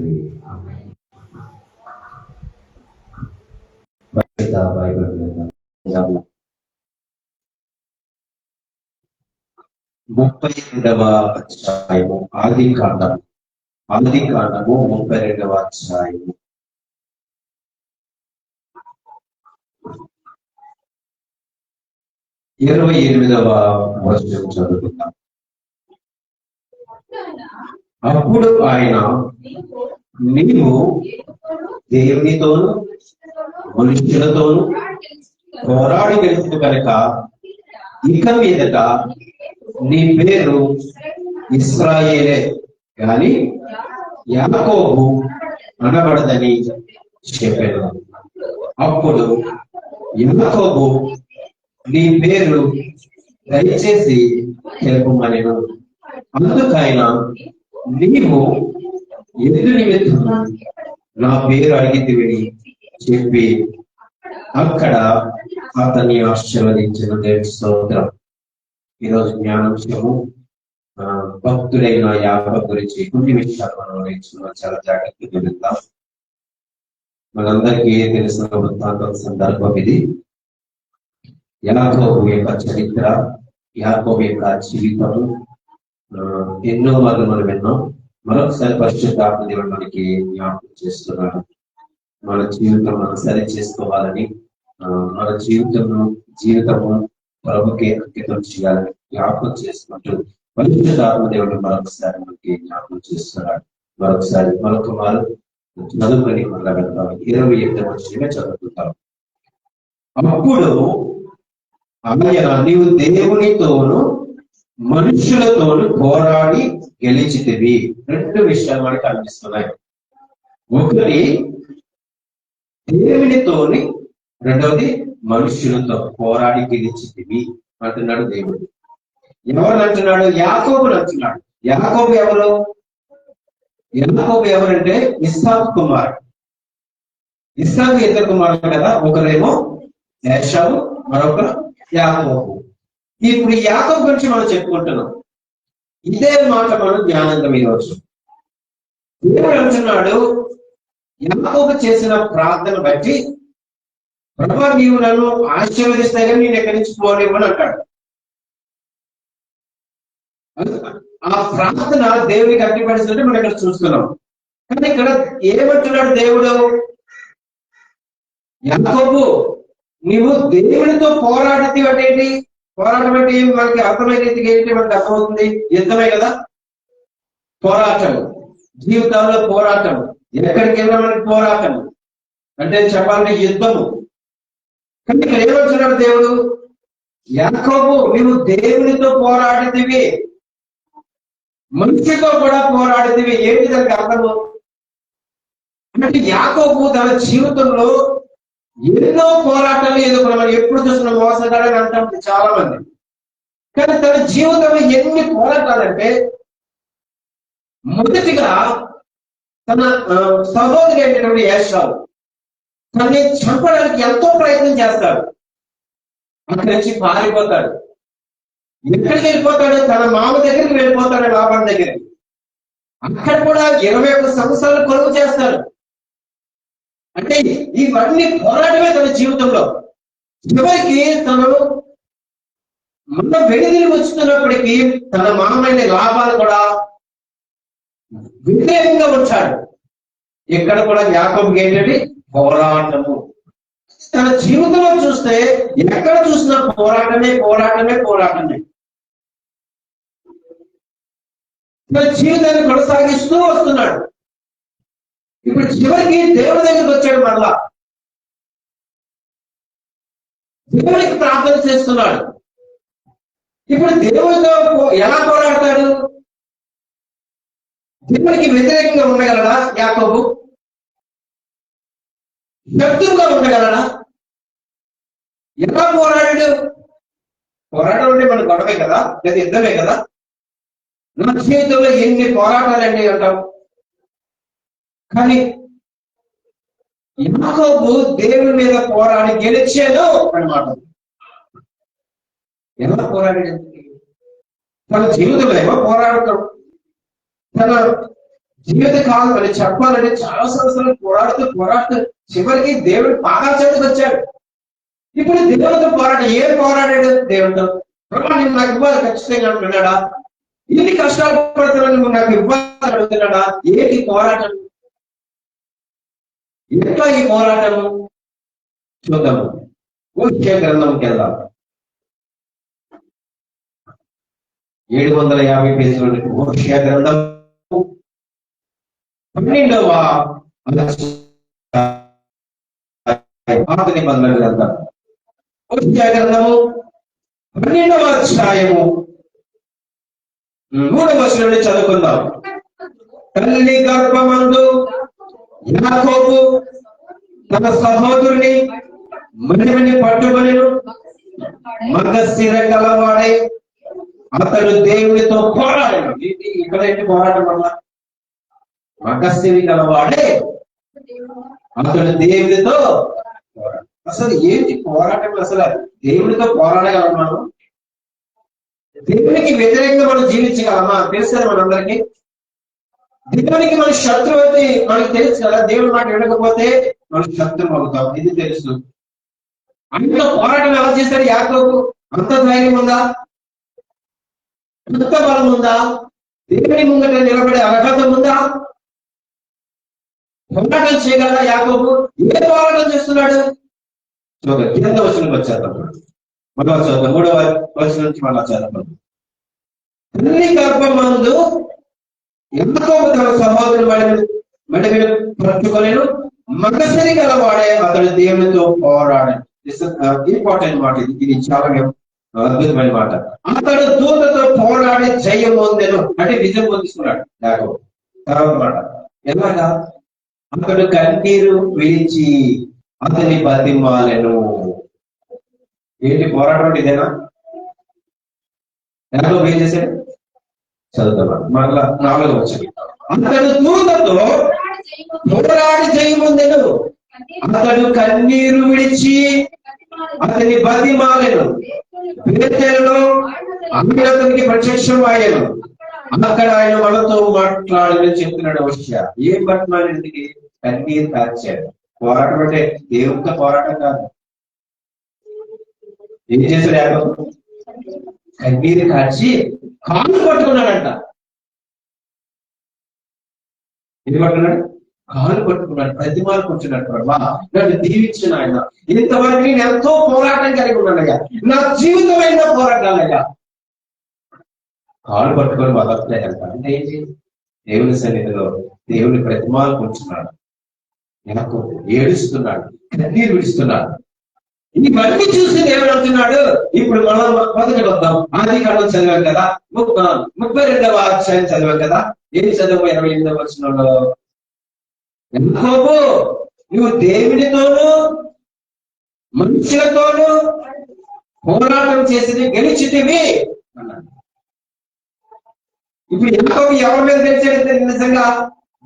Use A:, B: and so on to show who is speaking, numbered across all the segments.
A: తండ్రి. బైబిల్ 32వ అధ్యాయము ఆది కాండము 32వ అధ్యాయము 28వ వచనం చదువుకుందాం. అప్పుడు ఆయన, నీవు దేవునితోను మనుషులతోను పోరాడి గెలిచిన కనుక ఇక మీదట నీ పేరు ఇశ్రాయేలే గాని యాకోబు అనబడదని చెప్పాను. అప్పుడు యాకోబు నీ పేరు దయచేసి తెలుపమనెను. అందుకైనా నీవు ఎందు నిమిత్తం నా పేరు అడిగితివిని చెప్పి అక్కడ అతన్ని ఆశీర్వదించిన దేవుని స్తోత్రం. ఈరోజు జ్ఞానాంశము భక్తుడైన యాకోబు గురించి కొన్ని విషయాలు మనం నేర్చుకున్నాం. చాలా జాగ్రత్తగా విందాం. మనందరికీ తెలిసిన వృత్తాంతం సందర్భం ఇది. యాకోబు యొక్క చరిత్ర, యాకోబు యొక్క జీవితము ఎన్నో మార్లు మనం విన్నాం. మరొకసారి పరిశుద్ధాత్మ దేవుడు మనకి జ్ఞాపకం చేస్తున్నాడు. మన జీవితం మనం సరి చేసుకోవాలని, మన జీవితము ప్రభుకి అంకితం చేయాలని జ్ఞాపకం చేసుకుంటూ పరిశుద్ధాత్మ దేవుడు మరొకసారి మనకి జ్ఞాపకం చేస్తున్నాడు. మరొక వారు చదువుకొని మళ్ళా వెళ్తాం. 28వ వచనమే చదువుకుంటాం. అప్పుడు ఆయన, నీవు దేవునితోను మనుషులతోను పోరాడి గెలిచితివి. రెండు విషయాలు మనకు అనిపిస్తున్నాయి. ఒకటి దేవునితోని, రెండవది మనుషులతో పోరాడి గెలిచితివి అంటున్నాడు దేవుడు. ఎవరు అంటున్నాడు? యాకోబుని అంటున్నాడు. యాకోబు ఎవరు? యాకోబు ఎవరంటే ఇస్సాకు కుమారుడు. ఇస్సాకు ఇద్దరు కుమారుడు కదా, ఒకరేమో ఏశావు, మరొకరు యాకోబు. ఇప్పుడు యాకోబు గురించి మనం చెప్పుకుంటున్నాం. ఇదే మాట మనం జ్ఞానంగా ఈరోజు దేవుడు అంటున్నాడు, యాకోబు చేసిన ప్రార్థన బట్టి, ప్రభా నీవు నన్ను ఆశీర్వదిస్తే కానీ నేను ఎక్కడి నుంచి పోలేమని అంటాడు. ఆ ప్రార్థన దేవునికి అడ్డుపడిస్తుంటే మనం ఇక్కడ చూస్తున్నాం. కానీ ఇక్కడ ఏమంటున్నాడు దేవుడు? యాకోబు నీవు దేవునితో పోరాడితే అంటే ఏంటి? పోరాటం అంటే మనకి అర్థమైన రీతికి ఏంటి మనకి అర్థమవుతుంది? యుద్ధమే కదా పోరాటం. జీవితంలో పోరాటం, ఎక్కడికి వెళ్ళినా మనకి పోరాటం అంటే చెప్పాలంటే యుద్ధము. కానీ ఇక్కడ ఏమంటున్నాడు దేవుడు? యాకోబు నీవు దేవునితో పోరాడితివి, మనిషితో కూడా పోరాడితివి. ఏంటి దానికి అర్థము? అంటే యాకోబు తన జీవితంలో ఎన్నో పోరాటాలు ఎదుర్కొన్నాం. ఎప్పుడు చూసిన మోసగాడని అంటాం చాలా మంది. కానీ తన జీవితంలో ఎన్ని పోరాటాలంటే, మొదటిగా తన సహోదరి అయినటువంటి ఏశావు తనని చంపడానికి ఎంతో ప్రయత్నం చేస్తాడు. అక్కడి నుంచి పారిపోతాడు. ఎక్కడికి వెళ్ళిపోతాడు? తన మామ దగ్గరికి వెళ్ళిపోతాడు, లాభం దగ్గరికి. అక్కడ కూడా 21 సంవత్సరాలు కొలువు చేస్తాడు. అంటే ఇవన్నీ పోరాటమే తన జీవితంలో. చివరికి తను మన వెనుదిరి వచ్చుతున్నప్పటికీ తన మామైన లాభాలు కూడా వ్యతిరేకంగా వచ్చాడు. ఇక్కడ కూడా యాకోబుకి ఏంటంటే పోరాటము. తన జీవితంలో చూస్తే ఎక్కడ చూసినా పోరాటమే పోరాటమే పోరాటమే. తన జీవితాన్ని కొనసాగిస్తూ వస్తున్నాడు. ఇప్పుడు చివరికి దేవుడి దగ్గరికి వచ్చాడు. మరలా దేవుడికి ప్రార్థన చేస్తున్నాడు. ఇప్పుడు దేవుడితో ఎలా పోరాడతాడు? దేవుడికి వ్యతిరేకంగా ఉండగలడా యాకోబు? శత్రువుగా ఉండగలడా? ఎలా పోరాడాడు? పోరాటం అంటే మన గొడవే కదా, లేదా యుద్ధమే కదా. నా జీవితంలో ఎన్ని పోరాటాలండి అంటాం. కానీ యాకోబు దేవుని మీద పోరాడి గెలిచాడు అన్నమాట. ఎలా పోరాడాడు? తన జీవితంలో ఏమో పోరాడతాడు, తన జీవిత కాలం అని చెప్పాలంటే చాలా సంవత్సరాలు పోరాడుతూ చివరికి దేవుడు పాదాల చేతికి వచ్చాడు. ఇప్పుడు దేవుడితో ఏం పోరాడాడు దేవుడితో? ప్రభా నేను నాకు ఇవ్వాలి ఖచ్చితంగా అంటున్నాడా? ఇన్ని కష్టాలు పడుతున్నాను నువ్వు నాకు ఇవ్వాలి అడుగుతున్నాడా? ఏంటి పోరాటం? ఎట్లా ఈ పోరాటము చూద్దాము. హోషేయ గ్రంథంకి వెళ్దాం. 750 పేజీల హోషేయ గ్రంథం 12వ పాత నిబంధన గ్రంథం. హోషేయ గ్రంథము 12వ అధ్యాయము 3వ వచనం చదువుకుందాం. తల్లి గర్భమందు యాకోబు తన సహోదరుని మనిషిని పట్టుకొనెను. మగస్థిర కలవాడై అతడు దేవునితో పోరాడాడు. ఇక్కడ ఏంటి పోరాటం వల్ల? మగస్థిరి కలవాడే అతడు దేవునితో పోరాడు. అసలు ఏంటి పోరాటం? అసలు దేవునితో పోరాడగలం మనం? దేవునికి వ్యతిరేకంగా మనం జీవించగలమా? తెలుసు కదా మనందరికీ. దేవునికి మన శత్రువు అయితే మనకి తెలుసు కదా. దేవుని మాట వినకపోతే మన శత్రువు అవుతాం, ఇది తెలుసు. అంత పోరాటం ఎలా చేశాడు యాకోబు? అంత ధైర్యం ఉందా? అంత బలం ఉందా? దేవుని ముంగట నిలబడే అర్హత ఉందా? పోరాటం చేయగలరా యాకోబు? ఏ పోరాటం చేస్తున్నాడు? చూద్దాం. కింద వచనం వచ్చేద్దాం. మరో చూద్దాం. 3వ వచనం నుంచి మళ్ళా చేద్దాం. తల్లి గర్భమందు యాకోబు తన సహోదరుని మడిని పట్టుకొనెను. మగసిరి గలవాడే అతడు దేవునితో పోరాడాడు. ఇంపార్టెంట్ మాట ఇది. ఇది చాలా అద్భుతమైన మాట. అతడు దూతతో పోరాడి జయం పొందెను అంటే విజయం పొందుతున్నాడు యాకోబు. తర్వాత మాట ఎలాగా? అతడు కన్నీరు విడిచి అతని బతిమాలెను. ఏంటి పోరాటం? ఇదేనా? యాకోబు ఏం చేశాడు? చదువుతాడు మరలా 4వ వచనం. అతడు దూతతో పోరాడి జయం పొందెను. అతడు కన్నీరు విడిచి అతని బతిమాలెను. బేతేలులో ఆయన అతనికి ప్రత్యక్షం అయ్యాను. అక్కడ ఆయన మనతో మాట్లాడని చెప్తున్నాడు. హోషేయ ఏం బతిమాలింటికి? కన్నీరు కార్చాడు. పోరాటం అంటే దేవునితో పోరాటం కాదు. ఏం చేశాడు యాకోబు? కన్నీరు కార్చి కాళ్ళు పట్టుకున్నాడంట. ఏం పట్టుకున్నాడు? కాళ్ళు పట్టుకున్నాడు. ప్రతిమాలు కూర్చున్నాడు. ప్రభా నన్ను దీవించిన ఆయన, ఇంతవరకు నేను ఎంతో పోరాటం కలిగి ఉన్నానయ్యా, నా జీవితం అయినా పోరాటాలయ్యా. కాళ్ళు పట్టుకొని వదలట్లేదంట. అంటే ఏంటి? దేవుని సన్నిధిలో దేవుని ప్రతిమాలు కూర్చున్నాడు. యాకోబు ఏడుస్తున్నాడు, కన్నీరు విడుస్తున్నాడు. ఇవన్నీ చూసి దేవుడు అంటున్నాడు. ఇప్పుడు మనం మొదటి వద్దాం. ఆదికాండం చదివాం కదా, 32వ అధ్యాయం చదివాం కదా. ఏం చదువు? 28వ వచనంలో యాకోబు నువ్వు దేవునితోనూ మనుషులతోనూ పోరాటం చేసి గెలిచితివి అన్నాడు. ఇప్పుడు యాకోబు ఎవరి మీద గెలిచాడు? నిజంగా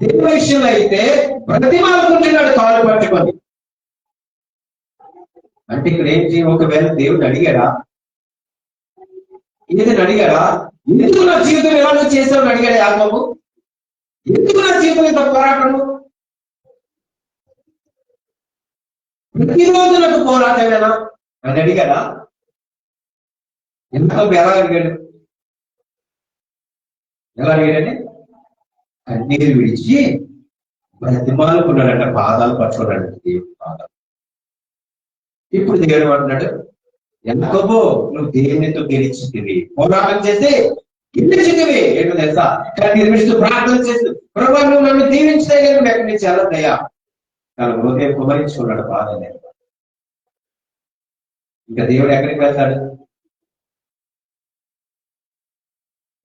A: దేవుని విషయంలో అయితే ప్రతిమాలుకుంటున్నాడు కాళ్ళు పట్టుకొని. అంటే ఇక్కడ ఏంటి? ఒకవేళ దేవుడు అడిగాడా? ఏదైనా అడిగాడా? ఎందుకు నా జీవితం ఎలా చేసావు అడిగాడు యాకోబు? ఎందుకు నా జీవితం ఇంత పోరాటము? ప్రతిరోజు నాకు పోరాటమేనా అని అడిగాడా? యాకోబు ఎలా అడిగాడు? ఎలా అడిగాడని? కన్నీరు విడిచి బ్రతిమాలుకున్నాడంట. పాదాలు పట్టుకున్నాడు దేవుడి పాదాలు. ఇప్పుడు దేవుడు అంటున్నాడు, యాకోబు నువ్వు దేవునితో గెలిచితివి, పోరాటం చేసి గెలిచితివి. ఏంటో తెలుసా? కన్నీరు విడుస్తూ ప్రార్థన చేస్తూ ప్రభా నువ్వు నన్ను దీవించితే నువ్వు ఎక్కడి నుంచి వెళ్ళదయ్యా. తన హృదయం కుమరించుకున్నాడు పాదాలే. ఇంకా దేవుడు ఎక్కడికి వెళ్తాడు?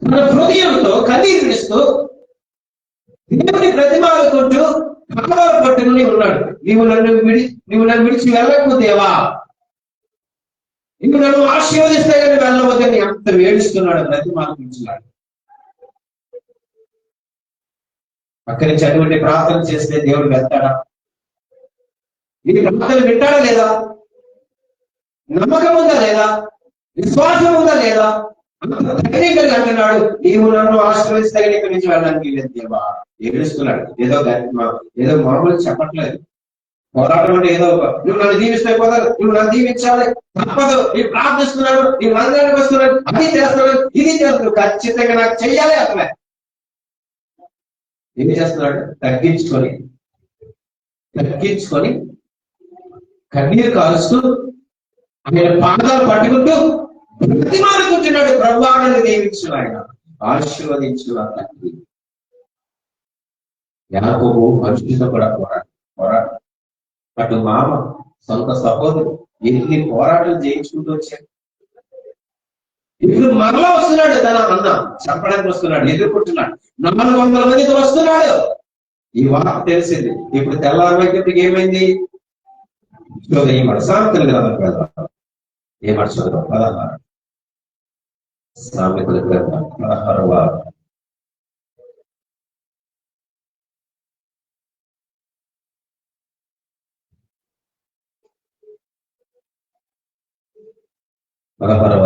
A: తన హృదయంతో కన్నీరు విడుస్తూ దేవుని ప్రతిమాలుకుంటూ పాదాలు పట్టుకుని ఉన్నాడు. నీవు నన్ను విడిచి వెళ్ళకు దేవా, నువ్వు నన్ను ఆశీర్వదిస్తే కానీ వెళ్ళవద్దని ఎంత ఏడుస్తున్నాడు, ప్రతిమాలుకుంటున్నాడు. అక్కడి నుంచి అటువంటి ప్రార్థన చేస్తే దేవుడు వెళ్తాడా? నీ ప్రార్థన వింటాడా లేదా? నమ్మకం ఉందా లేదా? విశ్వాసం ఉందా లేదా? అంత ధైర్యంగా అంటున్నాడు, నీవు నన్ను ఆశీర్వదిస్తే ఇక్కడి నుంచి వెళ్ళడానికి లేదు దేవా. ఏడుస్తున్నాడు. ఏదో మామూలు చెప్పట్లేదు. పోరాటం అంటే ఏదో నువ్వు నన్ను దీవిస్తే పోదారు, నువ్వు నన్ను దీవించాలి, తప్పదు, నేను ప్రార్థిస్తున్నాను, నేను మందిరానికి వస్తున్నాను, అది చేస్తున్నాను, ఇది చేస్తున్నాను, ఖచ్చితంగా నాకు చెయ్యాలి అసలే. ఏం చేస్తున్నాడు? తగ్గించుకొని కన్నీరు కాలుస్తూ ఆయన పాదాలు పట్టుకుంటూ ప్రతిమాలు కూర్చున్నాడు. ప్రభువాన్ని దీవించు, ఆయన ఆశీర్వదించు ఆ తండ్రి. యాకోబు మనుషులతో కూడా పోరాడు. అటు మామ, సొంత సహోదరు ఎన్ని పోరాటాలు చేయించుకుంటూ వచ్చాడు. ఇప్పుడు మరలా వస్తున్నాడు, తన అన్న చంపడానికి వస్తున్నాడు, ఎదుర్కొంటున్నాడు. 400 మందితో వస్తున్నాడు. ఈ వార్త తెలిసింది. ఇప్పుడు తెల్లవారికి ఏమైంది? సామెతలు గ్రంథం వెళ్దాం. ఏమని చదువు? 16 సామెతల గ్రంథం 16వ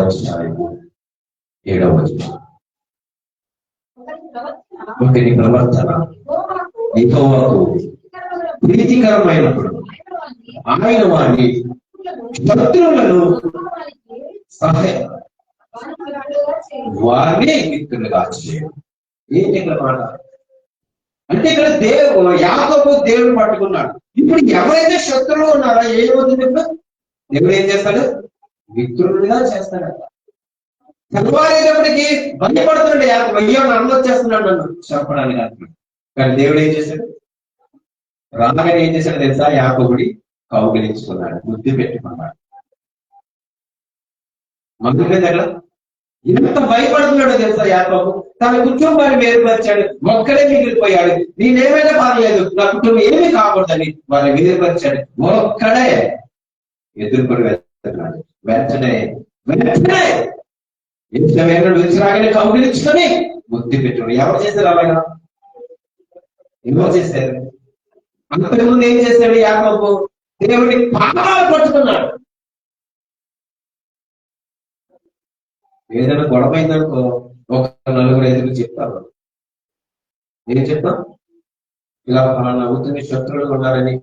A: అధ్యాయము 7వ వచనం. ఒకరి ప్రవర్తన యెహోవాకు ప్రీతికరమైనప్పుడు ఆయన వారి శత్రువులను వారిని మిత్రులుగా చేయడం. ఏంటి ఇక్కడ మాట అంటే? ఇక్కడ యాకోబు దేవుడు పట్టుకున్నాడు. ఇప్పుడు ఎవరైతే శత్రువులు ఉన్నారో ఏమవుతుంది? ఇప్పుడు దేవుడు ఏం చేస్తాడు? మిత్రులుగా చేస్తాడట. తెల్లవారేటప్పటికి భయపడుతున్నాడు యాకోబు. అయ్యో నన్ను వచ్చేస్తున్నాడు నన్ను చెప్పడానికి అంటున్నాడు. కానీ దేవుడు ఏం చేశాడు? రాగానే ఏం చేశాడు తెలుసా? యాకోబుడి కౌగిలించుకున్నాడు, బుద్ధి పెట్టుకున్నాడు. మందుకే దగ్గర ఎంత భయపడుతున్నాడో తెలుసా యాకోబు? తన కుటుంబాన్ని వేరుపరిచాడు, ఒక్కడే మిగిలిపోయాడు. నేనేమైనా పర్లేదు, నా కుటుంబం ఏమీ కాకూడదని వారిని వేరుపరిచాడు. ఒక్కడే ఎదుర్కొని వెళ్తున్నాడు. వెంటనే రాగానే కౌగిలించుకొని బుద్ధి పెట్టుకున్నాడు. ఎవరు చేశారు అలాగా? ఎవరు చేశారు? అంతకుముందు ఏం చేశాడు యాకోబు? దేవుడి పాదాలు పట్టుకున్నాడు. ఏదైనా గొడవ అయిందనుకో, ఒక 4 ఎదురు చెప్తాను. ఏం చెప్తాం? ఇలా ఫలానా అవుతుంది, శత్రువులు ఉన్నారని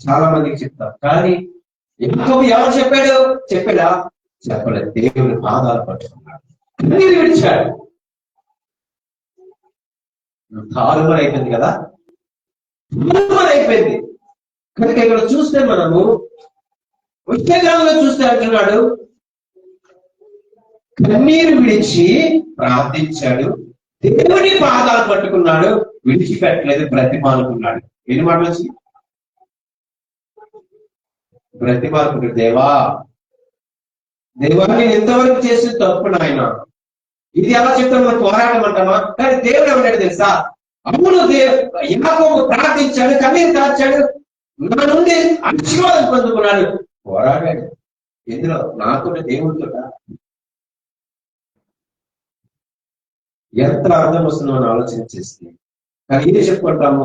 A: చాలా మందికి చెప్తాం. కానీ యాకోబు ఎవరు చెప్పాడు? చెప్పాడా? చెప్పలేదు. దేవుడి పాదాలు పట్టుకున్నాడు, కన్నీరు విడిచాడు. తారుమారు అయిపోయింది కదా, అయిపోయింది. కనుక ఇక్కడ చూస్తే మనము ఉద్యోగాల్లో చూస్తే అంటున్నాడు, కన్నీరు విడిచి ప్రార్థించాడు, దేవుడి పాదాలు పట్టుకున్నాడు, విడిచిపెట్టలేదు, బ్రతిమాలుకున్నాడు. ఎన్ని మాటలు వచ్చి బ్రతిమాలుకున్నాడు. దేవా నేను ఎంతవరకు చేసి తప్పు నాయన, ఇది ఎలా చెప్తాను? మనం పోరాటం అంటామా? కానీ దేవుడు ఏమన్నాడు తెలుసా? అవును, యాకోబు ప్రార్థించాడు, కన్నీరు దాచాడు, నా నుండి ఆశీర్వాదం పొందుకున్నాడు, పోరాడాడు. ఎందులో? నాతో, దేవుడితో. ఎంత అర్థం వస్తుందో మనం ఆలోచన చేస్తే. కానీ ఇది చెప్పుకుంటాము,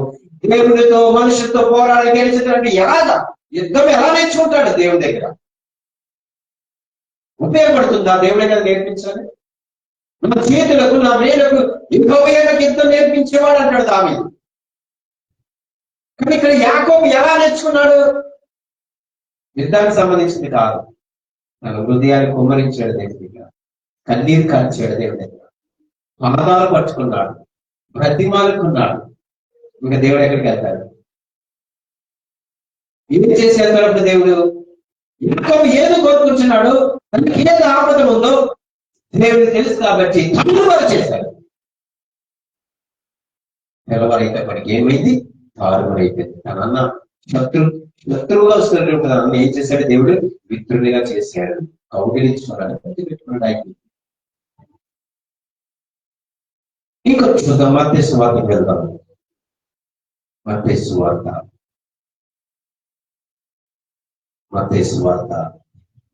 A: దేవుడితో మనుషులతో పోరాడి గెలిచేటంటే ఎలాగా? యుద్ధం ఎలా నేర్చుకుంటాడు? దేవుడి దగ్గర ఉపయోగపడుతుందా? దేవుడే కదా నేర్పించాలి. నా చేతులకు, నా వేలకు, యెహోవాకు యుద్ధం నేర్పించేవాడు అంటాడు దావీదు. కానీ ఇక్కడ యాకోబు ఎలా నేర్చుకున్నాడు? యుద్ధానికి సంబంధించింది కాదు, తన హృదయాన్ని కుమ్మరించాడు దేవుడి దగ్గర, కన్నీరు కాల్చాడు దేవుడి దగ్గర, పాదాలు పట్టుకున్నాడు, బ్రతిమాలుకున్నాడు. ఇంకా దేవుడు ఎక్కడికి వెళ్తాడు? ఏం చేసి వెళ్తాడు దేవుడు? యాకోబు ఏదో కోరుకుంటున్నాడు, తనకి ఏది ఆపద ఉందో దేవుడికి తెలుసు కాబట్టి తల్లువారు చేశాడు. తెల్లవారైతే మనకి ఏమైంది? తారుమారు అయిపోయింది. తన అన్న శత్రువుగా వస్తున్నటువంటి అన్న ఏం చేశాడు? దేవుడు మిత్రునిగా చేశాడు, కౌగిలించుకున్నాడు, పెట్టుకున్నాడు. అయిపోయింది. ఇంకొక చూద్దాం, మత్తయి సువార్తకి వెళ్దాం. మత్తయి సువార్త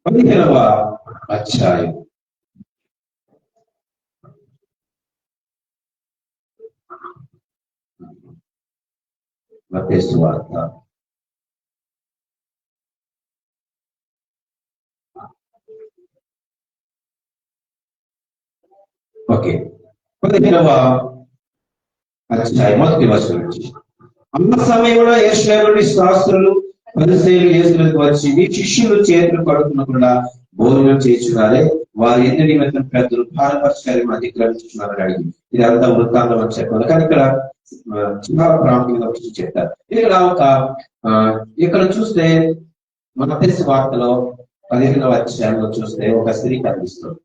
A: 15వ అధ్యాయం. మత్తయి సువార్త ఓకే, 15వ అధ్యాయం 1వ వచనం నుంచి. ఆ సమయంలో యెరూషలేము నుండి శాస్త్రులు పరిసయ్యులు యేసునకు వచ్చి, మీ శిష్యులు చేతులు కడుక్కునకుండా భోజనం చేస్తున్నారే, వారు ఎన్ని నిమిత్తం పెద్దలు భారపరచకార్యం అతిక్రమించున్నారని అడిగి. ఇది అంతా వృత్తాంతం అని చెప్పాలి, కానీ ఇక్కడ చాలా ప్రాముఖ్యంగా వచ్చి చెప్తారు. ఇక్కడ చూస్తే మత్తయి వార్తలో 15వ అధ్యాయంలో చూస్తే ఒక స్త్రీ కనిపిస్తుంది.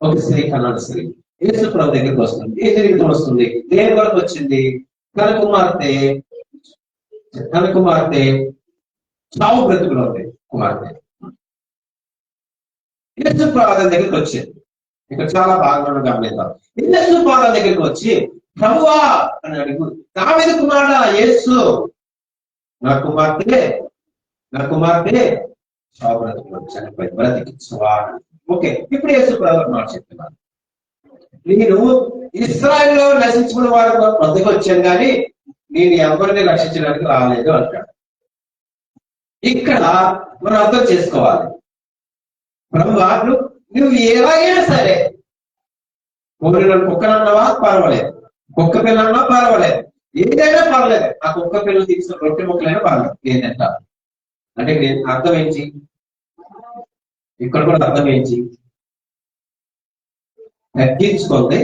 A: ఒక స్త్రీ, కన్నాడు స్త్రీ యేసు ప్రభు దగ్గరికి వస్తుంది. ఏ నిమిత్తం వస్తుంది? దేని వరకు వచ్చింది? తన కుమార్తె చావు బ్రతుకులో ఉంది. కుమార్తె యేసు పాదం దగ్గరికి వచ్చింది. ఇక్కడ చాలా బాగా గమనిద్దాం. యేసు పాదం దగ్గరికి వచ్చి, ప్రభువా అని అడుగు, దావీదు కుమారుడా యేసు, నా కుమార్తె చావు బ్రతుకులో చనిపోయి బ్రతికించువా. ఓకే, ఇప్పుడు యేసు ప్రభు మాట చెప్తున్నాను, నేను ఇశ్రాయేలులో నశించుకున్న వారి వద్దకు వచ్చాను, కానీ నేను ఎవరిని రక్షించడానికి రాలేదు అంటాడు. ఇక్కడ మనం అర్థం చేసుకోవాలి, ప్రభువా నువ్వు ఎలాగైనా సరే, కుక్కనన్నావా పర్వాలేదు, కుక్క పిల్లన్నా పర్వాలేదు, ఏదైనా పర్వాలేదు, ఆ కుక్క పిల్లలు తీసుకున్న రొట్టె ముక్కలైనా పర్వాలేదు, ఏదంట అంటే నేను అర్థం ఏంటి? ఇక్కడ కూడా అర్థం ఏంటి? తగ్గించుకుంది.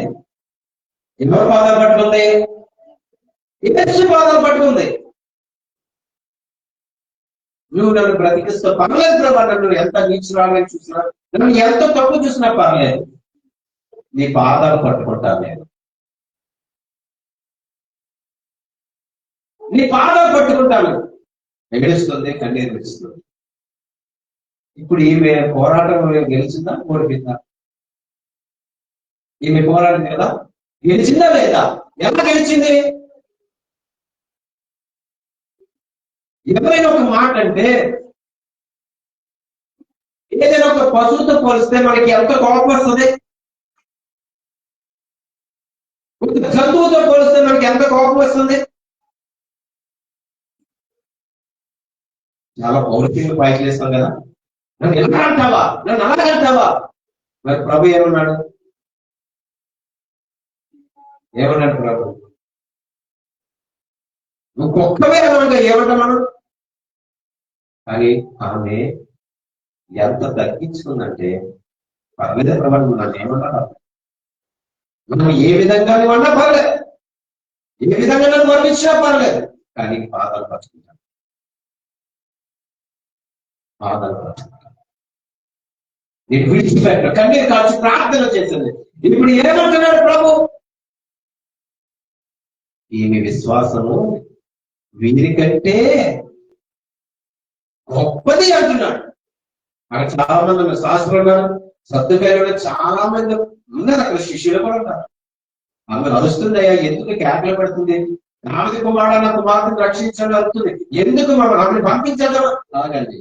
A: ఎవరు పాదాలు పట్టుకుంది? యేసు పాదాలు పట్టుకుంది. నువ్వు నన్ను బ్రతికిస్తూ పర్లేదు ప్రభా, నన్ను ఎంత నీచురాలని చూసినా, నన్ను ఎంత తప్పు చూసినా పర్లేదు, నీ పాదాలు పట్టుకుంటాను నేను, నీ పాదాలు పట్టుకుంటాను. ఏడుస్తుంది, కన్నీరు విడుస్తుంది. ఇప్పుడు ఈమె పోరాటం గెలిచిందా ఓడిపోయిందా? ఈమె పోరాడింది కదా, గెలిచిందా లేదా? ఎలా గెలిచింది? ఎవరైనా ఒక మాట అంటే, ఏదైనా ఒక పశువుతో పోలిస్తే మనకి ఎంత కోపం వస్తుంది, ఒక జంతువుతో పోలిస్తే మనకి ఎంత కోపం వస్తుంది. చాలా పౌరుషంగా పైకి చేస్తాం కదా, నన్ను ఎలా అంటావా, నన్ను అలాగంటావా? మరి ప్రభు ఏమన్నాడు? ప్రభు? నువ్వు కుక్కమే అనగా ఏమంటా మనం? కానీ ఆమె ఎంత తగ్గించుకుందంటే, పర్లేదు ప్రభు, నువ్వు నన్ను ఏమన్నా, మనం ఏ విధంగా నువ్వు అన్నా పర్లేదు, ఏ విధంగా నన్ను వర్ణించినా పర్లేదు, కానీ పాదాలు పట్టుకుంటాను, పాదాలు పట్టుకుంటాను, నేను విడిచిపెట్ట, కన్నీరు కాల్చి ప్రార్థన చేసింది. ఇప్పుడు ఏమంటున్నాడు ప్రభు? ఈమె విశ్వాసము వీరికంటే గొప్పది అంటున్నాడు. అక్కడ చాలా మంది శాస్త్రులు ఉన్నారు, సర్దుకాయలు చాలా మంది ఉన్నారు, అక్కడ శిష్యులు కూడా ఉన్నారు. ఆమె నడుస్తుందయ్యా, ఎందుకు కేకలు పెడుతుంది? దావీదు కుమారుడా నా కుమార్తెను రక్షించడం అవుతుంది, ఎందుకు మనం ఆమెను పంపించడం ఆగండి.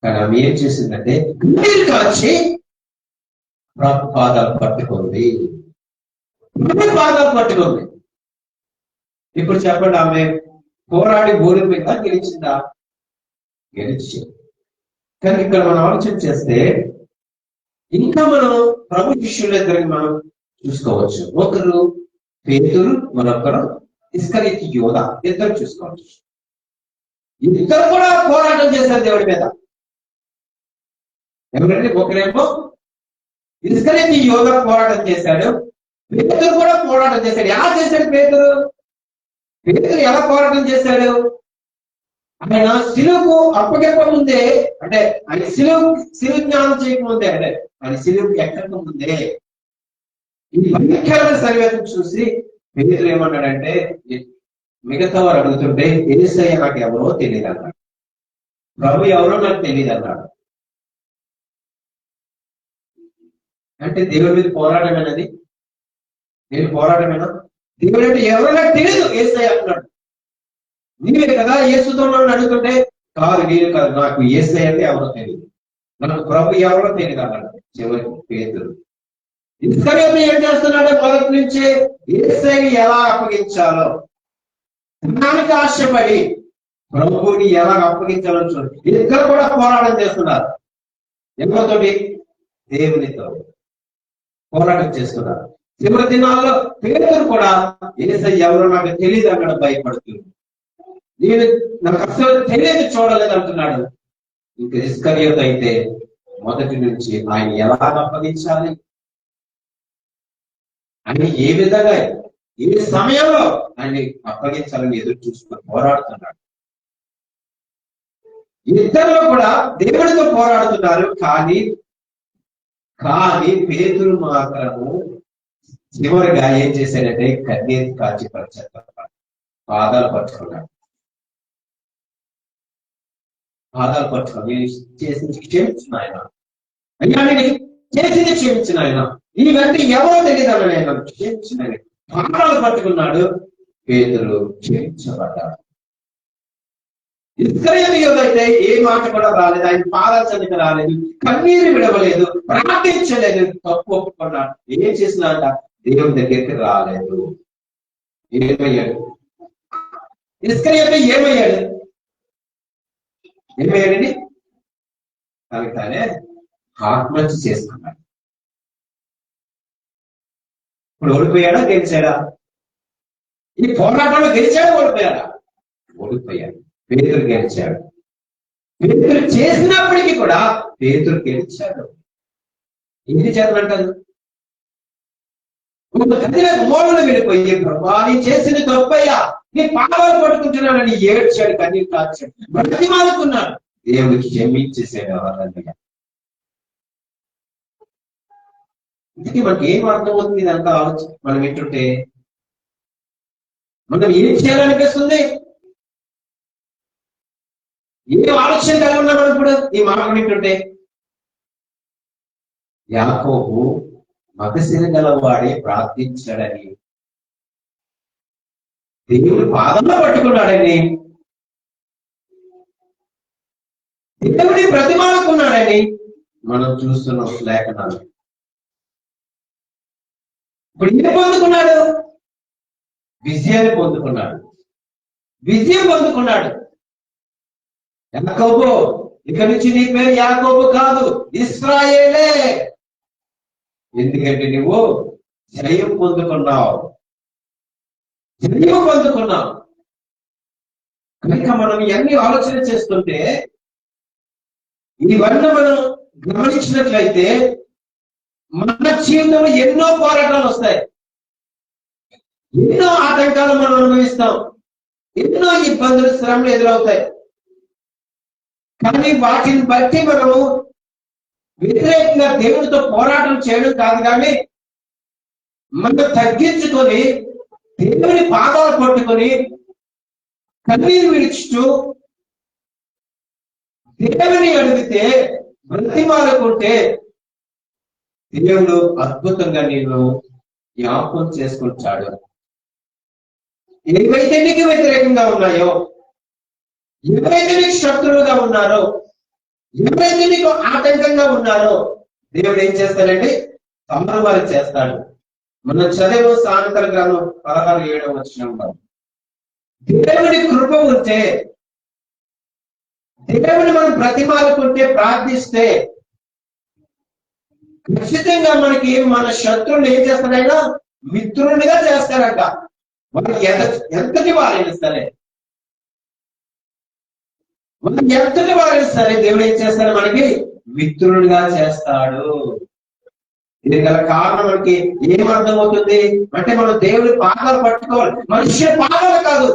A: కానీ ఆమె ఏం చేసిందంటే కన్నీరు కాచి పాదాలు పట్టుకుంది, పాదాలు పట్టుకుంది. ఇప్పుడు చెప్పండి, ఆమె పోరాడి ఓడిపోయిందా, గెలిచిందా? గెలిచింది. కానీ ఇక్కడ మనం ఆలోచన చేస్తే ఇంకా మనం ప్రభు శిష్యుల దగ్గరికి మనం చూసుకోవచ్చు. ఒకరు పేతురు, మరొకరు ఇస్కరియోతు యోధ, ఇద్దరు చూసుకోవచ్చు. ఇద్దరు కూడా పోరాటం చేశారు దేవుడి మీద. ఎవరంటే ఒకరేమో ఇస్కరియోతు యోధ పోరాటం చేశాడు, పేతురు కూడా పోరాటం చేశాడు. ఎలా చేశాడు పేతురు? పేతురు ఎలా పోరాటం చేశాడు? ఆయన శిలువుకు అప్పగింప ముందే, అంటే ఆయన శిలువు జ్ఞానం చేయకముందే, అంటే ఆయన శిలువుకి ఎక్కక ముందే ఈ భయంకరమైన సరివేదం చూసి పేతురు ఏమన్నాడంటే, మిగతా వారు అడుగుతుంటే యేసయ్య నాకు ఎవరో తెలియదు అన్నాడు, ప్రభు ఎవరో నాకు తెలియదు అన్నాడు. అంటే దేవుడి మీద పోరాటమేనది? నేను పోరాటమేనా? దేవుడు అంటే ఎవరో నాకు తెలియదు యేసయ్య అంటున్నాడు. నీవే కదా యేసుతో నన్ను అడుగుతుంటే, కాదు నేను కాదు, నాకు యేసయ్య అంటే ఎవరో తెలియదు, నాకు ప్రభు ఎవరో తెలియదు అన్నాడు. చివరికి పేతురు ఇస్కరియోతు ఏం చేస్తున్నాడు? మొదటి నుంచి యేసయ్యని ఎలా అప్పగించాలో, జ్ఞానికి ఆశపడి ప్రభువుని ఎలా అప్పగించాలో చూడండి. ఇద్దరు కూడా పోరాటం చేస్తున్నారు. ఎవరితోటి? దేవునితో. పోరాటం చేస్తున్నారు. చివరి దినాల్లో పేతురు కూడా యేసయ్య ఎవరో నాకు తెలియదు అక్కడ భయపడుతుంది. నేను నాకు అసలు తెలియదు, చూడలేదు అంటున్నాడు. ఇంకా ఇస్కరియోతు అయితే మొదటి నుంచి ఆయన ఎలా అప్పగించాలి, ఆయన ఏ విధంగా ఏ సమయంలో ఆయన్ని అప్పగించాలని ఎదురు చూసుకొని పోరాడుతున్నాడు. ఇద్దరు కూడా దేవుడితో పోరాడుతున్నారు. కానీ పేతురు మాత్రము చివరిగా ఏం చేశాడంటే కన్నీరు కాల్చి పాదాలు పట్టుకున్నాడు. పాదాలు పట్టుకొని చేసింది క్షమించిన ఆయన, అయ్యా నేను చేసింది క్షమించిన ఆయన, ఇవన్నీ ఎవరో తెలియదు ఆయన క్షమించిన పాదాలు పట్టుకున్నాడు. పేతురు క్షమించబడ్డాడు. ఇస్కరియోతు అయితే ఏ మాట కూడా రాలేదు, ఆయన పాదాల సన్నిధికి రాలేదు, కన్నీరు విడవలేదు, ప్రార్థించలేదు, తప్పు ఒప్పుకున్నాడు. ఏం చేసినాక దేవుని దగ్గరికి రాలేదు. ఏమయ్యాడు ఇస్కరియోతు? ఏమయ్యాడండి? తనకి ఆత్మహత్య చేసుకున్నాడు. ఇప్పుడు ఓడిపోయాడా గెలిచాడా? ఈ పోరాటంలో గెలిచాడా ఓడిపోయాడా? ఓడిపోయాడు. పేతురు గెలిచాడు. పేతురు చేసినప్పటికీ కూడా పేతురు గెలిచాడు. ఏంటి చేతనంటారు? మూలను వెళ్ళిపోయి ప్రభా నీ చేసిన తప్పయ్యా, నీ పాదాలు పట్టుకుంటున్నానని ఏడ్చాడు, కన్నీరు కాల్చాడు, బ్రతిమాలుకున్నాడు. దేవుడికి క్షమించేసాడు అవన్నీ. ఇందుకే మనకి ఏం అర్థమవుతుంది ఇదంతా ఆలోచన మనం వింటుంటే? మనం ఏం చేయాలనిపిస్తుంది? ఏ ఆలోచన కలిగి ఉన్నాం మనం ఇప్పుడు ఈ మాట వింటుంటే? యాకోబు మగసిరి గలవాడే ప్రార్థించాడని, దేవుడు పాదంలో పట్టుకున్నాడని, దేవుడి ప్రతిమానుకున్నాడని మనం చూస్తున్నాం లేఖనాలు. ఇప్పుడు ఏం పొందుకున్నాడు? విజయాన్ని పొందుకున్నాడు. విజయం పొందుకున్నాడు. యాకోబు, ఇక నుంచి నీ పేరు యాకోబు కాదు, ఇశ్రాయేలే. ఎందుకంటే నువ్వు జయం పొందుకున్నావు. కనుక మనం ఇవన్నీ ఆలోచన చేస్తుంటే, ఇవన్నీ మనం గమనించినట్లయితే మన జీవితంలో ఎన్నో పోరాటాలు వస్తాయి, ఎన్నో ఆటంకాలు మనం అనుభవిస్తాం, ఎన్నో ఇబ్బందులు, శ్రమలు ఎదురవుతాయి. కానీ వాటిని బట్టి మనము వ్యతిరేకంగా దేవుడితో పోరాటం చేయడం కాదు, కానీ మనం తగ్గించుకొని దేవుని పాదాలు పట్టుకొని కన్నీరు విడుచుతూ దేవుని అడిగితే, బ్రతిమాలుకుంటే దేవుడు అద్భుతంగా నేను జ్ఞాపకం చేసుకుంటాడు. ఏవైతే నీకు వ్యతిరేకంగా ఉన్నాయో, ఎవరైతే నీకు శత్రువుగా ఉన్నారో, ఎవరైతే నీకు ఆటంకంగా ఉన్నారో, దేవుడు ఏం చేస్తాడండి? సంబరవారి చేస్తాడు. మనం చదివే సామెతల గ్రంథం 16:7 వచనంలో దేవుడి కృప ఉంటే, దేవుడిని మనం బ్రతిమాలుకుంటే, ప్రార్థిస్తే ఖచ్చితంగా మనకి మన శత్రువులు ఏం చేస్తాడైనా మిత్రునిగా చేస్తారట. మనకి ఎంతటి వారైనా సరే, మనకి ఎంతటి వారైనా సరే దేవుడు ఏం చేస్తాడు? మనకి మిత్రునిగా చేస్తాడు. దీని గల కారణం మనకి ఏమర్థమవుతుంది అంటే, మనం దేవుడి పాదాలు పట్టుకోవాలి. మనుష్య పాదాలు కాదు,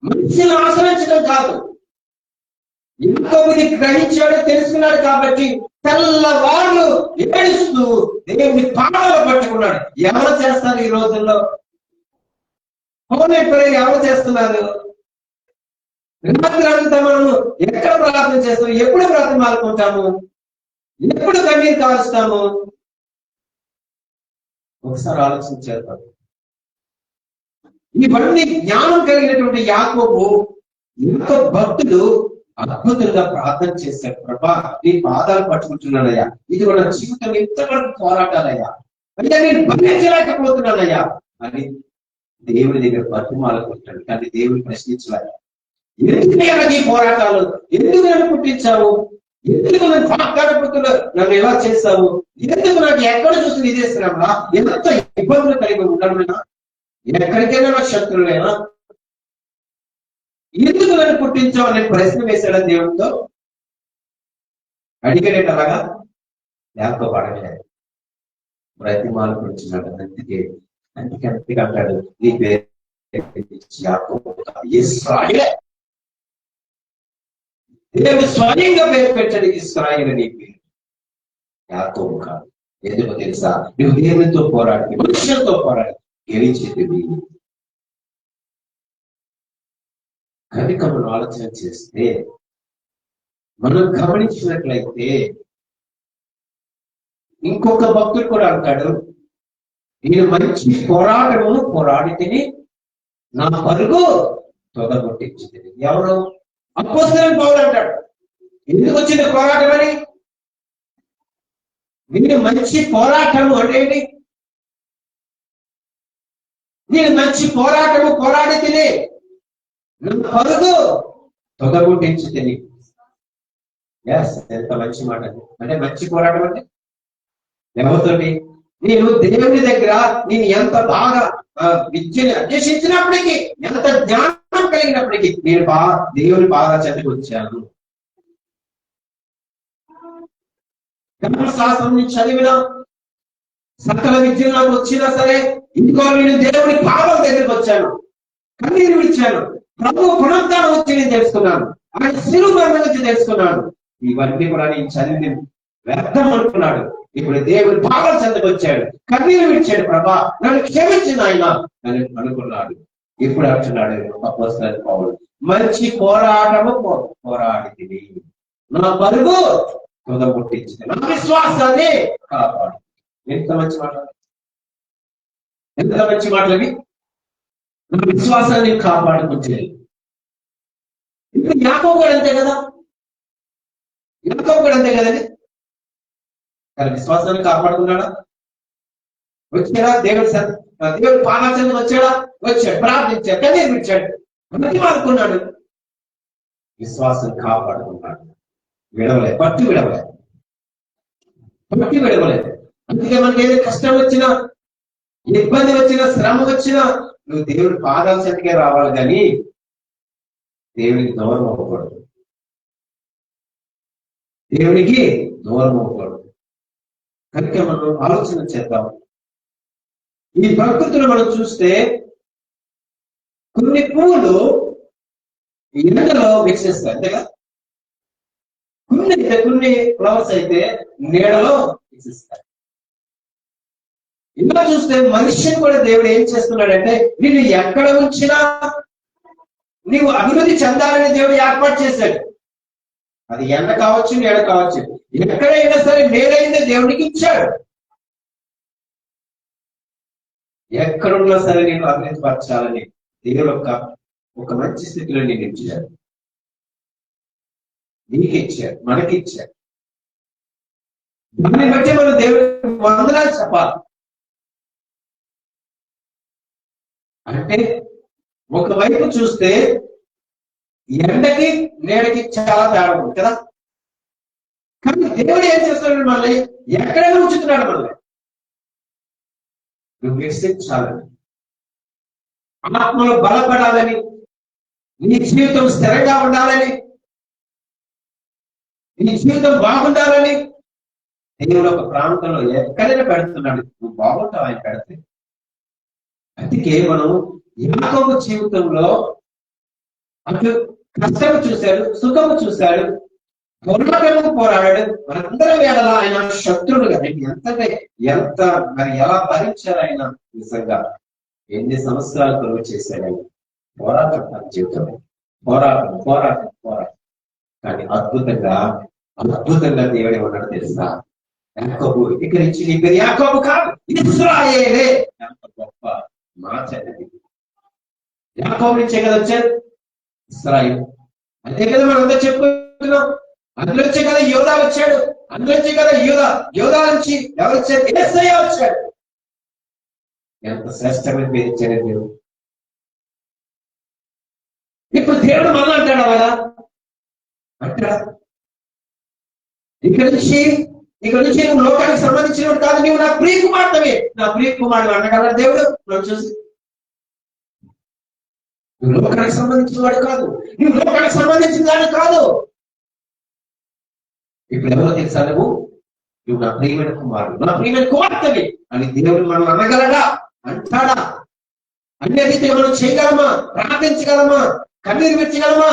A: మనుషులు ఆశ్రయించడం కాదు. ఇంకొకటి గ్రహించాడు, తెలుసుకున్నాడు కాబట్టి తెల్లవాళ్ళు ఏడుస్తూ దేవుని పాదాలు పట్టుకున్నాడు. ఎవరు చేస్తారు ఈ రోజుల్లో? ఎవరు చేస్తున్నారు? రాత్రి అంతా మనము ఎక్కడ ప్రార్థన చేస్తాము? ఎప్పుడు ప్రార్థన మారుకుంటాము? ఎప్పుడు కన్నీరు కాలుస్తాము? ఒకసారి ఆలోచించేద్దాం. ఇవన్నీ జ్ఞానం కలిగినటువంటి యాకోబు ఎంతో భక్తులు అద్భుతంగా ప్రార్థన చేశాడు. ప్రభా నీ పాదాలు పట్టుకుంటున్నానయ్యా, ఇది మన జీవితం ఎంతవరకు పోరాటాలయ్యా, అయ్యా నేను భరించలేకపోతున్నానయ్యా అని దేవుడి దగ్గర బతిమాలుకుంటాడు. కానీ దేవుడు ప్రశ్నించలేక, ఎందుకు నీ పోరాటాలు, ఎందుకు నన్ను పుట్టించావు, ఎందుకు నన్ను నన్ను ఎలా చేస్తావు ఎందుకు నాకు ఎక్కడ చూసి ఇదే శ్రమ, ఎంత ఇబ్బందులు కలిగి ఉండడమైనా, ఎక్కడికైనా నాకు శత్రువులైనా, ఎందుకు నన్ను పుట్టించావు అనే ప్రశ్న వేశాడు దేవుడితో. అడిగాడేట అలాగా యాకోబు అడగలేదు, బ్రతిమాలు కూర్చున్నాడు. అందుకే అంటాడు, నీ పేరు ఇశ్రాయేలే. దేవుడు స్వయంగా పేరు పెట్టాడు ఇశ్రాయేలు నీ పేరు, యాకోబు కాదు. ఎందుకు తెలుసా? నువ్వు దేవునితో పోరాడి, మనుషులతో పోరాడి గెలిచేది. కనుక మనం ఆలోచన చేస్తే, మనం గమనించినట్లయితే, ఇంకొక భక్తుడు కూడా అంటాడు, నేను మంచి పోరాటము పోరాడితిని, నా పరుగు తొదగొట్టించింది. ఎవరు? అపోస్తలుడైన పౌలు అంటాడు. ఎందుకు వచ్చింది పోరాటం అని? నేను మంచి పోరాటము అంటే ఏంటి? నేను మంచి పోరాటము పోరాడితిని, నా పరుగు తొదగొట్టించింది. ఎంత మంచి మాట అంటే మంచి పోరాటం అంటే ఎవరితోటి? నేను దేవుని దగ్గర నేను ఎంత బాగా విద్యని అన్వేషించినప్పటికీ, ఎంత జ్ఞానం కలిగినప్పటికీ నేను దేవుని బాగా చదివొచ్చాను. శాస్త్రం నుంచి చదివిన సకల విద్యలు నాకు వచ్చినా సరే, ఇంకో నేను దేవుని పాదాల దగ్గరికి వచ్చాను, కన్నీరు విడిచాను, ప్రభు పునరుద్ధానం వచ్చి నేను తెలుసుకున్నాను, ఆయన శిలువ మరణం వచ్చి తెలుసుకున్నాను. ఇవన్నీ కూడా నేను చదివి వ్యర్థం అనుకున్నాడు. ఇప్పుడు దేవుని పాదాల చెంతకు వచ్చాడు, కన్నీరు విడిచాడు, ప్రభా నన్ను క్షమించిన ఆయన అని అనుకున్నాడు. ఇప్పుడు అంటున్నాడు అపోస్తలుడైన పౌలు, మంచి పోరాటము పోరాడితిని, నా పరుగు తొదగొట్టించింది, నా విశ్వాసాన్ని కాపాడు. ఎంత మంచి మాటలు, ఎంత మంచి మాటలవి. నా విశ్వాసాన్ని కాపాడుకుంటే ఇప్పుడు యాకోబు కూడా అంతే కదా, యాకోబు కూడా అంతే కదండి. తన విశ్వాసాన్ని కాపాడుకున్నాడా? వచ్చాడా? దేవుడు పానాచంద్ర వచ్చాడా? వచ్చాడు, ప్రార్థించాడు, కన్నీరు విడిచాడు, అనుకున్నాడు, విశ్వాసం కాపాడుకున్నాడు. విడవలేదు, పట్టు విడవలేదు. అందుకే మనకి ఏదో కష్టం వచ్చినా, ఇబ్బంది వచ్చినా, శ్రమ వచ్చినా నువ్వు దేవుడి పాదాల చెంతకే రావాలి, కానీ దేవునికి దూరం అవ్వకూడదు, దేవునికి దూరం అవ్వకూడదు. కనుక మనం ఆలోచన చేద్దాం. ఈ ప్రకృతిలో మనం చూస్తే కొన్ని పువ్వులు ఎండలో వికసిస్తాయి, అంతేగా. కొన్ని ఫ్లవర్స్ అయితే నీడలో వికసిస్తాయి. ఇలా చూస్తే మనిషిని కూడా దేవుడు ఏం చేస్తున్నాడంటే, నిన్ను ఎక్కడ ఉంచినా నీవు అభివృద్ధి చెందాలని దేవుడు ఏర్పాటు చేశాడు. అది ఎండ కావచ్చు, నీడ కావచ్చు, ఎక్కడైనా సరే నేడైందే దేవుడికి ఇచ్చాడు. ఎక్కడున్నా సరే నేను అభివృద్ధి పరచాలని దేవుడు ఒక మంచి స్థితిలో నేను ఇచ్చాడు, నీకు ఇచ్చాడు, మనకి ఇచ్చాడు. దాన్ని బట్టి మనం దేవుడికి వందనాలు చెప్పాలి. అంటే ఒకవైపు చూస్తే ఎండకి నీడకి చాలా తేడా ఉంది కదా. కానీ దేవుడు ఏం చేస్తున్నాడు? మనల్ని ఎక్కడైనా ఉంచుతున్నాడు, మనల్ని నువ్వు వికసించాలని, ఆత్మలో బలపడాలని, నీ జీవితం స్థిరంగా ఉండాలని, నీ జీవితం బాగుండాలని దేవుడు ఒక ప్రాంతంలో ఎక్కడైనా పెడుతున్నాడు. నువ్వు బాగుంటావు ఆయన పెడితే. అందుకే మనం యాకోబు జీవితంలో అటు కష్టము చూశాడు, సుఖము చూశాడు, పోరాటము పోరాడాడు. మనందరం వేళ ఆయన శత్రుడు కదా. ఎంత మరి ఎలా భరించారు ఆయన? నిజంగా ఎన్ని సంవత్సరాల కొరకు చేశాడు ఆయన పోరాటం. తన జీవితంలో పోరాటం. కానీ అద్భుతంగా దేవుడు ఏమన్నాడు తెలుసా? యాకోబు, ఇక్కడ ఇచ్చి నీ పేరు యాకోబు కాదు, ఇశ్రాయేలే. ఎంత గొప్ప మాట అది. యాకోబు నుంచే కదా వచ్చాడు ఇశ్రాయేల్. అంతే కదా మనం అందరూ చెప్పుకుంటున్నాం. అందులో వచ్చే కదా యోధా వచ్చాడు, అందులో వచ్చే కదా యోధా నుంచి ఎవరు వచ్చారు? యేసయ్య వచ్చాడు. ఎంత శ్రేష్టమైన పేరు ఇచ్చాడు దేవుడు. ఇప్పుడు దేవుడు మళ్ళీ అంటాడు కదా, అంటాడా? ఇక్కడ నుంచి ఇక నుంచి నువ్వు లోకానికి సంబంధించినవాడు కాదు, నువ్వు నా ప్రియ కుమార్తెవే. నా ప్రియ కుమారుడు అనగల దేవుడు నువ్వు చూసి, నువ్వు లోకానికి సంబంధించిన వాడు కాదు, నువ్వు లోకానికి సంబంధించిన వాడు కాదు. ఇప్పుడు ఎవరో తెలుసా, నువ్వు నా ప్రియమైన కుమారుడు, నా ప్రియమైన కుమార్తెవి అని దేవుడు మనం అనగలడా? అంటాడా? అన్ని రీతిగా మనం చేయగలమా? ప్రార్థించగలమా? కన్నీరు విచ్చగలమా?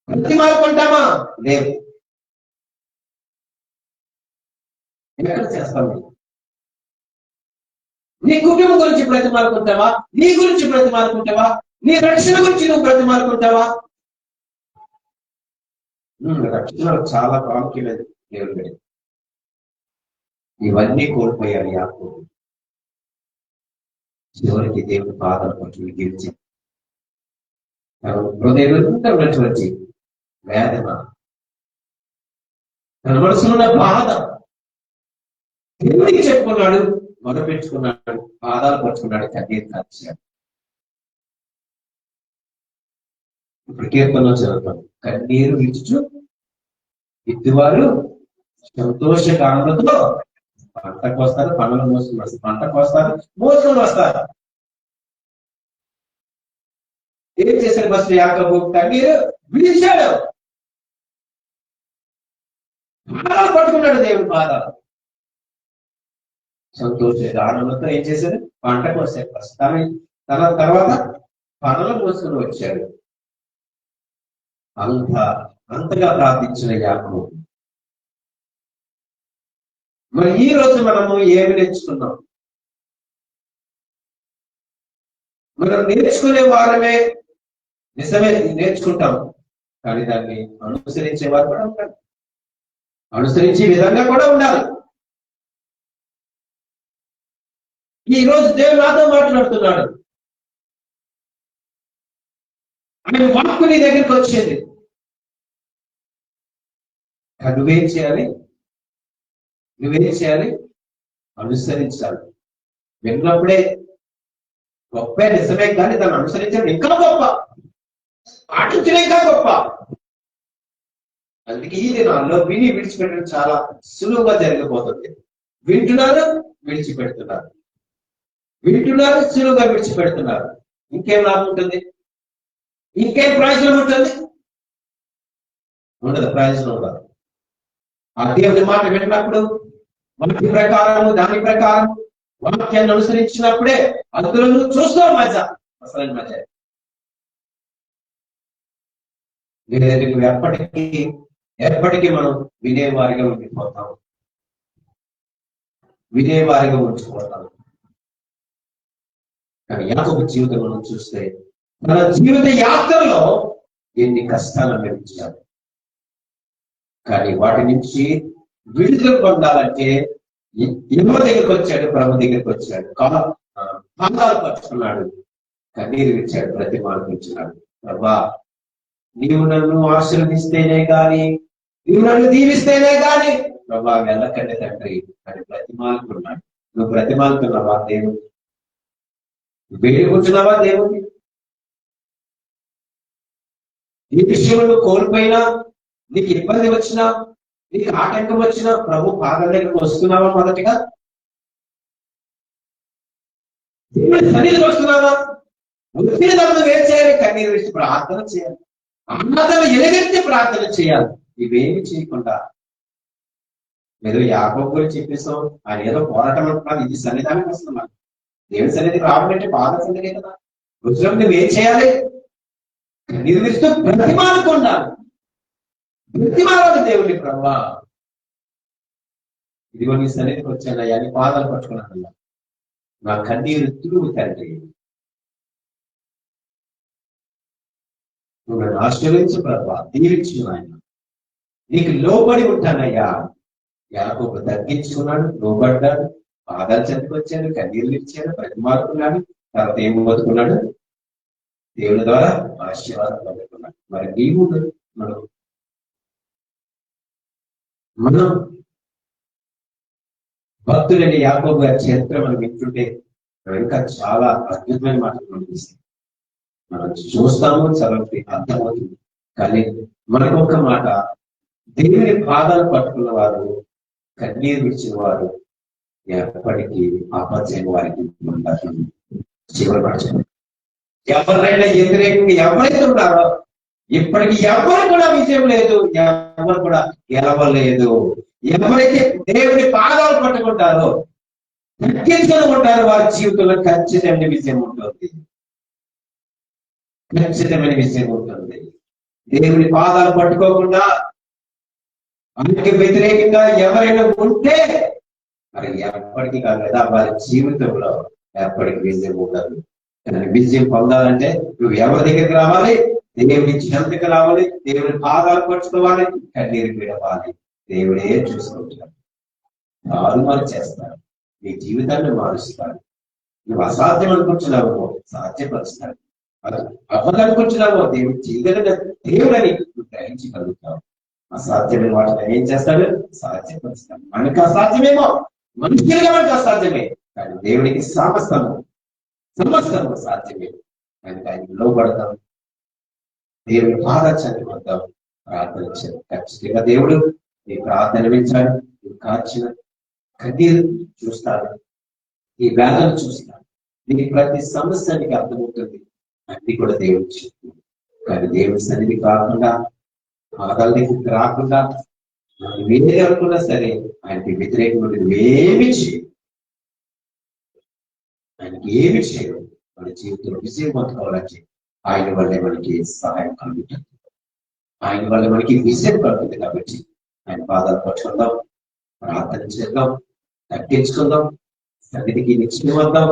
A: ప్రతిమాలుకుంటామా? లేదు. ఎక్కడ చేస్తావు? నీ కుటుంబం గురించి ప్రతిమాలుకుంటావా? నీ గురించి ప్రతిమాలుకుంటావా? నీ రక్షణ గురించి నువ్వు ప్రతిమాలుకుంటావా? రక్షణ చాలా ప్రాముఖ్యమైనది దేవుడి. ఇవన్నీ కోల్పోయాడు యాకోబు. చివరికి దేవుడి పాదాల పట్టుకుని గెలిచి హృదయవంతమైనటువంటి వేదన, తన మనసులో బాధ దేవుడికి చెప్పుకున్నాడు, మొదలుపెట్టుకున్నాడు, పాదాలు పట్టుకున్నాడు, కన్నీరు కాల్చాడు. ఇప్పుడు కీర్తనలో చదువుతాం, కన్నీరు విడుచు ఇద్దువారు సంతోషగానములతో పంటకు వస్తారు, పనులు మోసుకుని వస్తారు, పంటకు వస్తారు, మోసుకొని వస్తారు. ఏం చేశాడు? ఫస్ట్ యాకోబు కన్నీరు విడిచాడు, పాదాలు పట్టుకున్నాడు, దేవుడి పాదాలు. సంతోషగానములతో ఏం చేశాడు? పంటకు వస్తాడు ఫస్ట్, తన తర్వాత పనులు మోసుకొని వచ్చాడు. అంతగా ప్రార్థించిన యాకోబు. మరి ఈ రోజు మనము ఏమి నేర్చుకున్నాం? మనం నేర్చుకునే వారమే, నిజమే నేర్చుకుంటాం, కానీ దాన్ని అనుసరించే వారు కూడా ఉండాలి, అనుసరించే విధంగా కూడా ఉండాలి. ఈ రోజు దేవుడు నాతో మాట్లాడుతున్నాడు. ఆయన వాక్కు నీ దగ్గరికి వచ్చింది, నువ్వేం చేయాలి? నువ్వేం చేయాలి? అనుసరించాలి. విన్నప్పుడే గొప్ప, నిజమే, కానీ దాన్ని అనుసరించడం ఇంకా గొప్ప, పాటించడం ఇంకా గొప్ప. అందుకే ఈ దినాల్లో విని విడిచిపెట్టడం చాలా సులువుగా జరిగిపోతుంది. వింటున్నారు, విడిచిపెడుతున్నారు, వింటున్నారు, సులువుగా విడిచిపెడుతున్నారు. ఇంకేం లాభం ఉంటుంది? ఇంకేం ప్రయోజనం ఉంటుంది? ఉండదు, ప్రయోజనం ఉండదు. ఆ దేవుని మాట విన్నప్పుడు వాటి ప్రకారం, దాని ప్రకారం వాక్యాన్ని అనుసరించినప్పుడే అందులో నువ్వు చూస్తావు మజా, అసలు మజా. లేదంటే నువ్వు ఎప్పటికీ మనం వినేవారిగా ఉండిపోతాం, వినేవారిగా ఉంచిపోతాం. కానీ యాకోబు జీవితం మనం చూస్తే మన జీవిత యాత్రలో ఎన్ని కష్టాలు అనుభవించాలి, కానీ వాటి నుంచి విడుదల పొందాలంటే ఎవరి దగ్గరికి వచ్చాడు? ప్రభు దగ్గరికి వచ్చాడు, పాదాలు పట్టుకున్నాడు, కన్నీరు విడిచాడు, ప్రతిమార్పించినాడు. ప్రభా, నీవు నన్ను ఆశీర్వదిస్తేనే గాని, నీవు నన్ను దీవిస్తేనే గాని ప్రభా వెళ్ళకండి తండ్రి అని ప్రతిమాలుకున్నాడు. నువ్వు ప్రతిమాలుతున్నావా దేవుని? వేడుకుంటున్నావా దేవుని? ఈ విషయంలో కోల్పోయినా, నీకు ఇబ్బంది వచ్చినా, నీకు ఆటంకం వచ్చినా ప్రభు పాదాల దగ్గరకు వస్తున్నావా? మొదటిగా దేవుని సన్నిధికి వస్తున్నావా? వచ్చిన తర్వాత ఏం చేయాలి? కన్నీరు విడిచి ప్రార్థన చేయాలి, అన్నదం ఎలుగెత్తి ప్రార్థన చేయాలి. ఇవేమి చేయకుండా ఏదో యాకోబు గురించి చెప్పేస్తాం, ఆయన ఏదో పోరాటం అంటున్నాను, ఇది సన్నిధానికి వస్తున్నాను. దేవుని సన్నిధికి రావాలంటే పాద సన్నిధి కదా. వచ్చినప్పుడు నువ్వేం చేయాలి? కన్నీరు విడుస్తూ బ్రతిమాలుకుండాలి, బ్రతిమాలాలి దేవుని. ప్రభా, ఇదిగో నీ సన్నిధికి వచ్చానయ్యా, నీ పాదాలు పట్టుకున్నానయ్యా, నా కన్నీరు తుడుగు తండ్రి, నువ్వు నన్ను ఆశీర్వదించు ప్రభా, దీవించు ఆయన, నీకు లోబడి ఉంటానయ్యా. యాకోబు తగ్గించుకున్నాడు, లోబడ్డాడు, పాదాలు చెందుకు వచ్చాడు, కన్నీరు ఇచ్చాడు, ప్రతిమాలుకున్నాడు. తర్వాత ఏం పొందుకున్నాడు? దేవుని ద్వారా ఆశీర్వాదం పొందుకున్నాడు. మరి నీవు మనం భక్తులని యాకోబు గారి చరిత్ర మనం వింటుంటే ఇంకా చాలా అద్భుతమైన మాటలు కనిపిస్తాయి. మనం చూస్తాము, చదవటి అర్థమవుతుంది. కానీ మనకు ఒక మాట, దేవుని పాదాలు పట్టుకున్న వారు కన్నీరు విడిచిన వారు ఎప్పటికీ అపజయం వారికి ఉంటారు. చివరి ఎవరైనా వ్యతిరేకంగా ఎవరైతే ఉన్నారో ఇప్పటికి ఎవరు కూడా విజయం లేదు, ఎవరు కూడా గెలవలేదు. ఎవరైతే దేవుని పాదాలు పట్టుకుంటారో, తగ్గించుకొని ఉంటారో వారి జీవితంలో ఖచ్చితమైన విజయం ఉంటుంది. ఖచ్చితమైన విజయం ఉంటుంది. దేవుని పాదాలు పట్టుకోకుండా అందుకే వ్యతిరేకంగా ఎవరైనా ఉంటే మరి ఎప్పటికీ కాదు కదా వారి జీవితంలో ఎప్పటికీ విజయం ఉండదు. కానీ విజయం పొందాలంటే నువ్వు ఎవరి దగ్గరికి రావాలి? దేవుని చెంతకు రావాలి, దేవుని పాదాలు పట్టుకోవాలి, కన్నీరు విడవాలి. దేవుడే చూసుకుంటాడు, తారుమారు చేస్తాడు, నీ జీవితాన్ని మారుస్తాడు. నువ్వు అసాధ్యం అనుకుంటున్నావు, సాధ్యపరుస్తాడు. అవ్వదనుకుంటున్నావు, దేవుడు చేయగలిగిన దేవుడని గ్రహించగలుగుతావు. అసాధ్యమైన వాటిని ఏం చేస్తాడు? సాధ్యపరుస్తాడు. మనకు అసాధ్యమేమో, మనుషులుగా మనకు అసాధ్యమే, కానీ దేవుడికి సమస్తము సాధ్యమే. కనుక ఆయన లోబడతాం, దేవుని పాదాచాన్ని వద్దాం, ప్రార్థన చేయాలి. ఖచ్చితంగా దేవుడు నీ ప్రార్థన వింటాడు, నువ్వు కాచిన కన్నీరు చూస్తాడు, ఈ వేదన చూస్తాడు, నీకు ప్రతి సమస్య నీకు అర్థమవుతుంది. అన్ని కూడా దేవుడు చెప్తుంది. కానీ దేవుడి సన్నిధి కాకుండా, పాదాల దగ్గరికి రాకుండా మనం ఏది అనుకున్నా సరే ఆయనకి వ్యతిరేకంగా నువ్వేమి చేయవు, ఆయనకి ఏమి చేయవు. మన జీవితంలో విజయం పొందుకోవాలంటే ఆయన వల్లే మనకి సహాయం కలుగుతుంది, ఆయన వల్ల మనకి విజయం కలుగుతుంది. కాబట్టి ఆయన పాదాలు పట్టుకుందాం, ప్రార్థన చేద్దాం, తగ్గించుకుందాం, సన్నిధికి నిశ్చయం వద్దాం,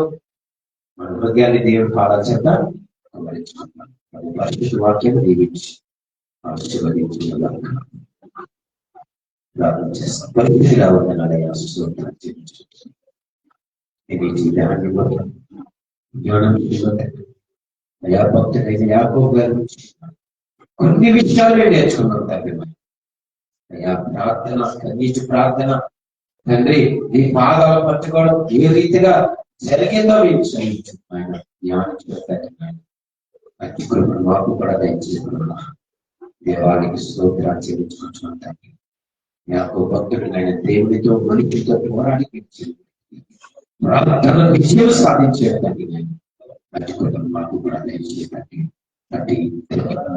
A: మన హృదయాన్ని దేవుని పాదాలు చేద్దాం, గమనించుకుందాం. పరిశుద్ధ వాక్యం దీవించి ఆశీర్వదించుకుందాం. ప్రార్థన చేస్తాం. పరిస్థితిగా ఉండాలి అయా భక్తుడైన యాకోబు గారు కొన్ని విషయాలు నేర్చుకున్నాం తండ్రి. అయ్యా ప్రార్థన, కన్నీటి ప్రార్థన తండ్రి, నీ పాదాలు పట్టుకోవడం ఏ రీతిగా జరిగిందో మేము చదివించు ఆయన జ్ఞానం చేస్తాను. అతి కృపను మాకు కూడా దయచేసుకున్నా. దేవానికి స్తోత్రాలు చెల్లించుకుంటున్నాం తండ్రి. యాకోబు భక్తుడైన దేవుడితో మనిషితో పోరాడి ప్రార్థన విజయం సాధించేదండి. అతి కృపను మాకు కూడా దయచేయండి. అతి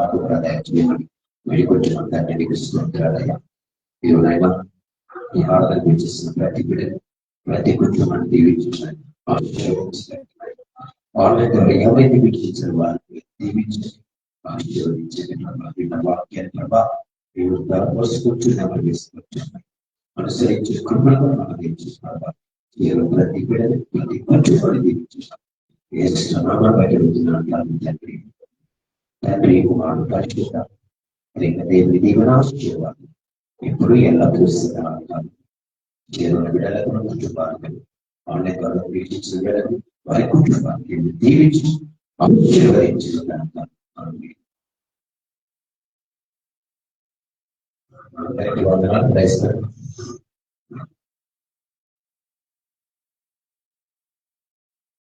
A: మాకు కూడా దయచేయమని వెళ్ళికొచ్చున్నాం తండ్రి. నీకు స్తోత్రాలయ్యా. దేవునైనా ఈ ఆరాధన చేసిన ప్రతి బిడ్డను, ప్రతి కుటుంబాన్ని దీవించండి, ఆశీర్వదించండి. ఆన్లైన్ ద్వారా ఎవరైతే వీక్షించారు వారిని దీవించండి, ఆశీర్వదించండి. విన్న వాక్యాన్ని ప్రభా మేము ధరపోసుకుంటున్నామని వేసుకుంటున్నాం. అనుసరించే కృపణను మనం దీవించుకున్నాం. కేవలం ప్రతి బిడ్డని, ప్రతి కుటుంబాన్ని దీవించున్నాం. ఏ నామం బయటడుగుతున్నాను తండ్రి. తండ్రి కుమారుడు పరిశుద్ధ దేవుని దీవెన ఆశీర్వాదం ఇప్పుడు ఎలా చూస్తున్నాను. కేవలం బిడ్డలకు, కుటుంబాలకు, ఆన్లైన్ ద్వారా వీక్షించిన బిడ్డలకు, వారి కుటుంబానికి దీవించి ఆశీర్వదించుకున్నాను. వందనాలు.